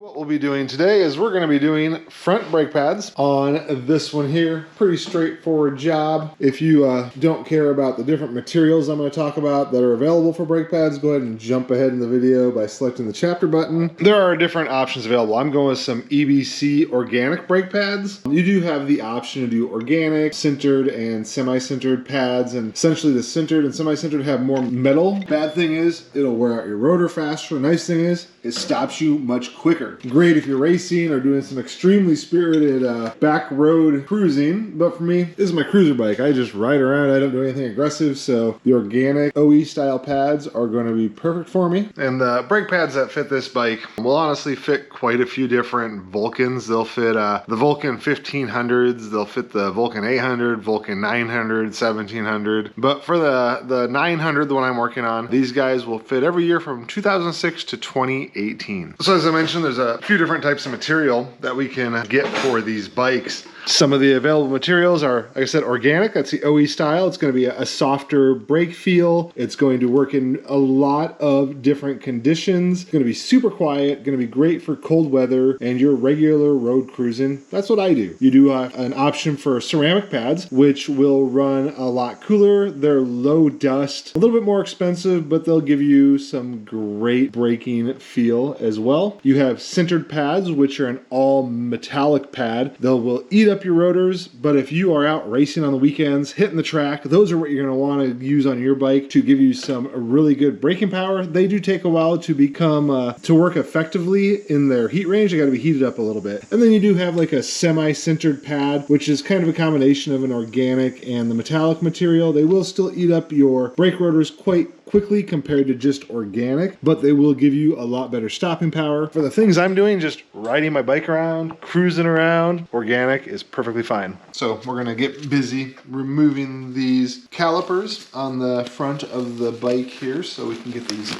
What we'll be doing today is we're going to be doing front brake pads on this one here. Pretty straightforward job. If you don't care about the different materials I'm going to talk about that are available for brake pads, go ahead and jump ahead in the video by selecting the chapter button. There are different options available. I'm going with some EBC organic brake pads. You do have the option to do organic, sintered, and semi-sintered pads, and essentially the sintered and semi-sintered have more metal. Bad thing is it'll wear out your rotor faster. Nice thing is it stops you much quicker. Great if you're racing or doing some extremely spirited back road cruising, but for me, this is my cruiser bike. I just ride around, I don't do anything aggressive, so the organic OE style pads are going to be perfect for me. And the brake pads that fit this bike will honestly fit quite a few different Vulcans. They'll fit the Vulcan 1500s, they'll fit the Vulcan 800, Vulcan 900, 1700, but for the 900, the one I'm working on, these guys will fit every year from 2006 to 2018. So as I mentioned, there's a few different types of material that we can get for these bikes. Some of the available materials are, like I said, organic. That's the OE style. It's going to be a softer brake feel. It's going to work in a lot of different conditions. It's going to be super quiet, going to be great for cold weather and your regular road cruising. That's what I do. You do an option for ceramic pads, which will run a lot cooler. They're low dust, a little bit more expensive, but they'll give you some great braking feel as well. You have sintered pads, which are an all metallic pad. They will eat up your rotors, but if you are out racing on the weekends, hitting the track, those are what you're going to want to use on your bike to give you some really good braking power. They do take a while to become, to work effectively in their heat range. They got to be heated up a little bit. And then you do have like a semi-sintered pad, which is kind of a combination of an organic and the metallic material. They will still eat up your brake rotors quite quickly compared to just organic, but they will give you a lot better stopping power. For the things I'm doing, just riding my bike around, cruising around, organic is perfectly fine. So we're gonna get busy removing these calipers on the front of the bike here so we can get these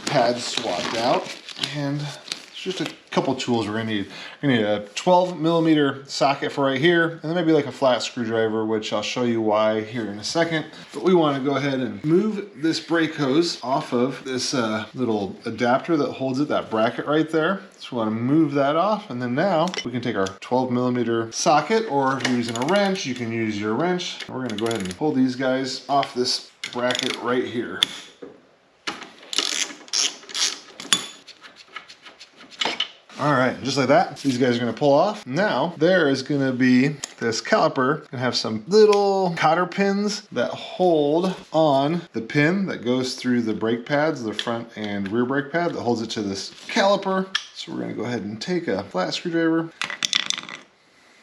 pads swapped out. And it's just a couple tools we're gonna need. We're gonna need a 12mm socket for right here, and then maybe like a flat screwdriver, which I'll show you why here in a second. But we wanna go ahead and move this brake hose off of this little adapter that holds it, that bracket right there. So we wanna move that off, and then now we can take our 12mm socket, or if you're using a wrench, you can use your wrench. We're gonna go ahead and pull these guys off this bracket right here. All right, just like that, these guys are gonna pull off. Now, there is gonna be this caliper, gonna have some little cotter pins that hold on the pin that goes through the brake pads, the front and rear brake pad that holds it to this caliper. So we're gonna go ahead and take a flat screwdriver,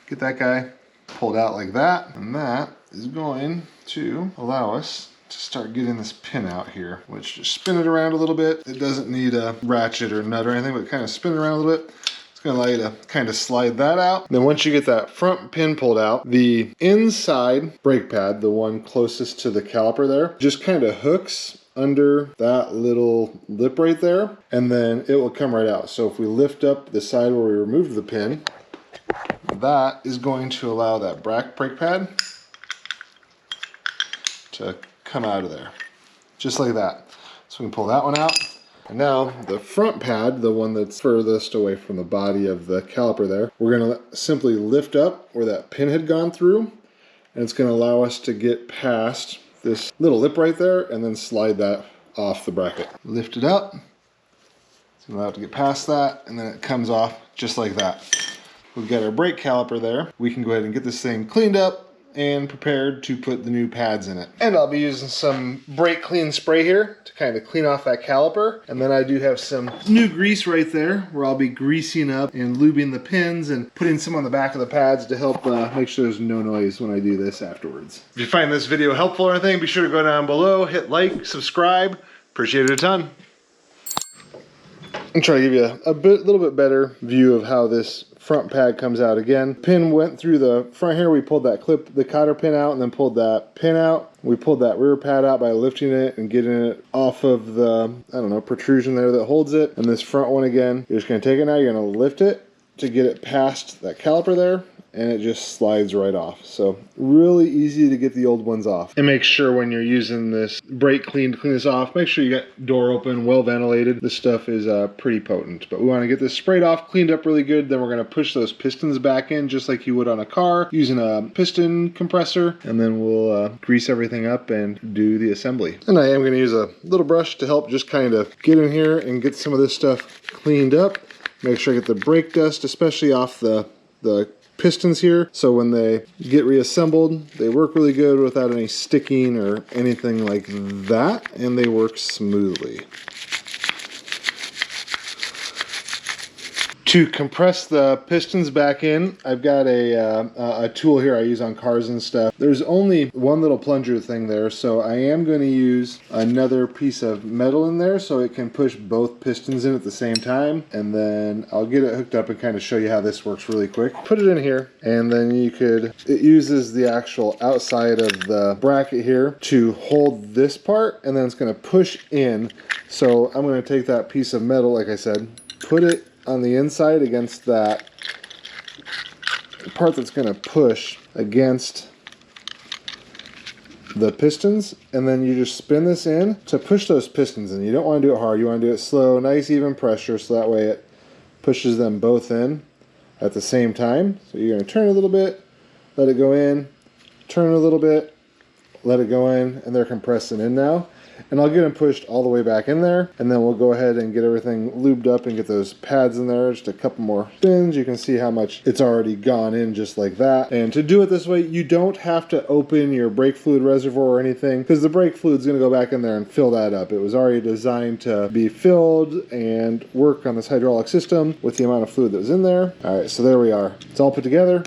get that guy pulled out like that, and that is going to allow us to start getting this pin out here, which just spin it around a little bit. It doesn't need a ratchet or nut or anything, but kind of spin it around a little bit. It's gonna allow you to kind of slide that out. Then once you get that front pin pulled out, the inside brake pad, the one closest to the caliper there, just kind of hooks under that little lip right there, and then it will come right out. So if we lift up the side where we removed the pin, that is going to allow that brake pad to come out of there, just like that. So we can pull that one out. And now the front pad, the one that's furthest away from the body of the caliper there, we're gonna simply lift up where that pin had gone through, and it's gonna allow us to get past this little lip right there and then slide that off the bracket. Lift it up, it's gonna allow it to get past that, and then it comes off just like that. We've got our brake caliper there. We can go ahead and get this thing cleaned up and prepared to put the new pads in it. And I'll be using some brake clean spray here to kind of clean off that caliper. And then I do have some new grease right there where I'll be greasing up and lubing the pins and putting some on the back of the pads to help make sure there's no noise when I do this afterwards. If you find this video helpful or anything, be sure to go down below, hit like, subscribe. Appreciate it a ton. I'm trying to give you a little bit better view of how this front pad comes out. Again, pin went through the front here. We pulled that the cotter pin out and then pulled that pin out. We pulled that rear pad out by lifting it and getting it off of the, I don't know, protrusion there that holds it. And this front one again, you're just gonna take it now, you're gonna lift it to get it past that caliper there, and it just slides right off. So really easy to get the old ones off. And make sure when you're using this brake clean to clean this off, make sure you got door open, well ventilated. This stuff is pretty potent. But we want to get this sprayed off, cleaned up really good. Then we're going to push those pistons back in just like you would on a car using a piston compressor. And then we'll grease everything up and do the assembly. And I am going to use a little brush to help just kind of get in here and get some of this stuff cleaned up. Make sure I get the brake dust, especially off the pistons here, so when they get reassembled, they work really good without any sticking or anything like that, and they work smoothly. To compress the pistons back in, I've got a tool here I use on cars and stuff. There's only one little plunger thing there, so I am going to use another piece of metal in there so it can push both pistons in at the same time, and then I'll get it hooked up and kind of show you how this works really quick. Put it in here, and then it uses the actual outside of the bracket here to hold this part, and then it's going to push in. So I'm going to take that piece of metal, like I said, put it on the inside against that part that's going to push against the pistons, and then you just spin this in to push those pistons in. You don't want to do it hard, you want to do it slow, nice even pressure, so that way it pushes them both in at the same time. So you're going to turn a little bit, let it go in, turn a little bit, let it go in, and they're compressing in now. And I'll get them pushed all the way back in there, and then we'll go ahead and get everything lubed up and get those pads in there. Just a couple more spins. You can see how much it's already gone in just like that. And to do it this way, you don't have to open your brake fluid reservoir or anything, because the brake fluid's going to go back in there and fill that up. It was already designed to be filled and work on this hydraulic system with the amount of fluid that was in there. All right, so there we are. It's all put together.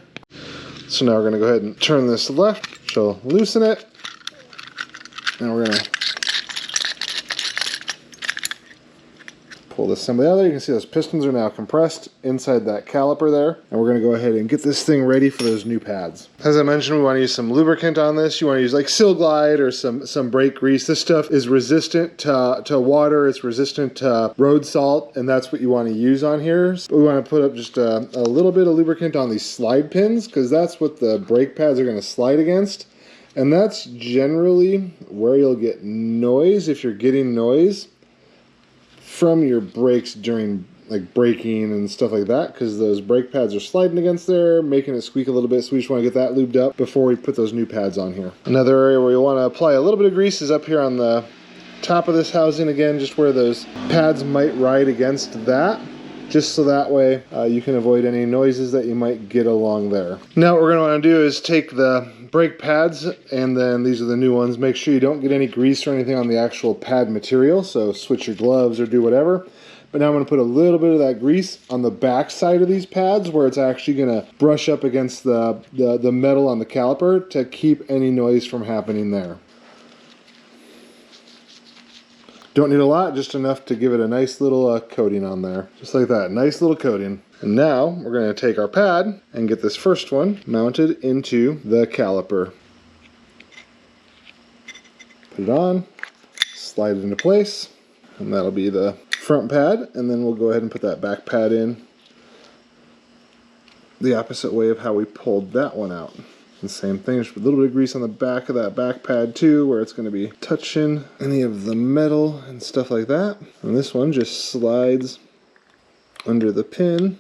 So now we're going to go ahead and turn this left. So loosen it, and we're going to pull this assembly out of there. You can see those pistons are now compressed inside that caliper there. And we're going to go ahead and get this thing ready for those new pads. As I mentioned, we want to use some lubricant on this. You want to use like Sil Glide or some brake grease. This stuff is resistant to water. It's resistant to road salt, and that's what you want to use on here. So we want to put up just a little bit of lubricant on these slide pins, because that's what the brake pads are going to slide against. And that's generally where you'll get noise, if you're getting noise from your brakes during like braking and stuff like that, because those brake pads are sliding against there, making it squeak a little bit. So we just want to get that lubed up before we put those new pads on here. Another area where you want to apply a little bit of grease is up here on the top of this housing, again, just where those pads might ride against that, just so that way you can avoid any noises that you might get along there. Now what we're going to want to do is take the brake pads, and then these are the new ones. Make sure you don't get any grease or anything on the actual pad material, so switch your gloves or do whatever. But now I'm going to put a little bit of that grease on the back side of these pads, where it's actually going to brush up against the metal on the caliper to keep any noise from happening there. Don't need a lot, just enough to give it a nice little coating on there. Just like that, nice little coating. And now we're going to take our pad and get this first one mounted into the caliper. Put it on, slide it into place, and that'll be the front pad. And then we'll go ahead and put that back pad in the opposite way of how we pulled that one out. And same thing, just a little bit of grease on the back of that back pad too, where it's going to be touching any of the metal and stuff like that. And this one just slides under the pin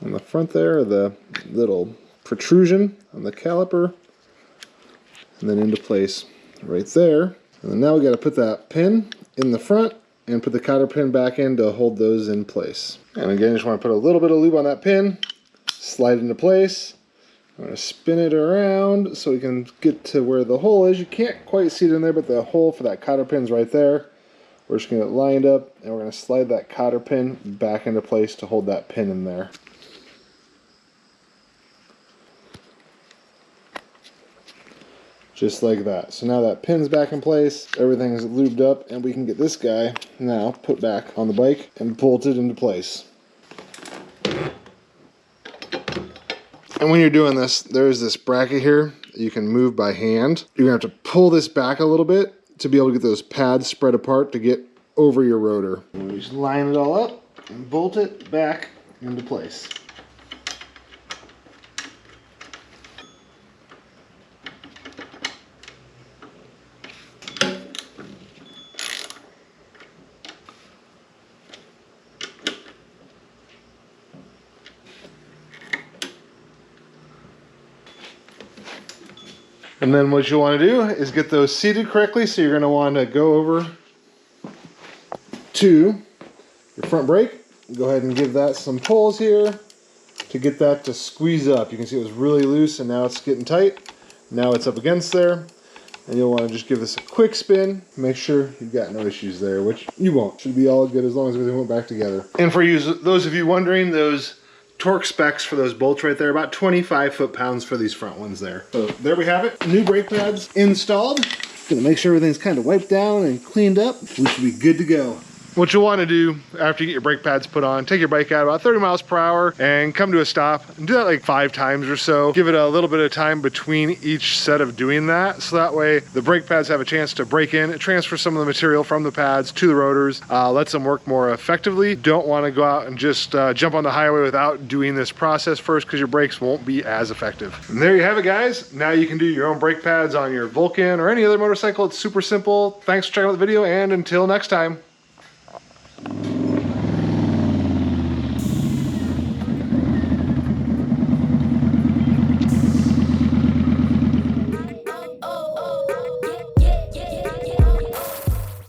on the front there, the little protrusion on the caliper, and then into place right there. And then now we got to put that pin in the front and put the cotter pin back in to hold those in place. And again, just want to put a little bit of lube on that pin, slide it into place. I'm going to spin it around so we can get to where the hole is. You can't quite see it in there, but the hole for that cotter pin's right there. We're just going to get it lined up, and we're going to slide that cotter pin back into place to hold that pin in there. Just like that. So now that pin's back in place, everything is lubed up, and we can get this guy now put back on the bike and bolted into place. And when you're doing this, there's this bracket here that you can move by hand. You're going to have to pull this back a little bit to be able to get those pads spread apart to get over your rotor. And we just line it all up and bolt it back into place. And then what you want to do is get those seated correctly. So you're going to want to go over to your front brake. Go ahead and give that some pulls here to get that to squeeze up. You can see it was really loose and now it's getting tight. Now it's up against there. And you'll want to just give this a quick spin. Make sure you've got no issues there, which you won't. Should be all good as long as everything went back together. And for you, those of you wondering, those torque specs for those bolts right there, about 25 foot-pounds for these front ones there. So there we have it. New brake pads installed. Gonna make sure everything's kind of wiped down and cleaned up. We should be good to go. What you'll want to do after you get your brake pads put on, take your bike out about 30 miles per hour and come to a stop and do that like 5 times or so. Give it a little bit of time between each set of doing that. So that way the brake pads have a chance to break in, transfer some of the material from the pads to the rotors, lets them work more effectively. Don't want to go out and just jump on the highway without doing this process first because your brakes won't be as effective. And there you have it, guys. Now you can do your own brake pads on your Vulcan or any other motorcycle. It's super simple. Thanks for checking out the video and until next time.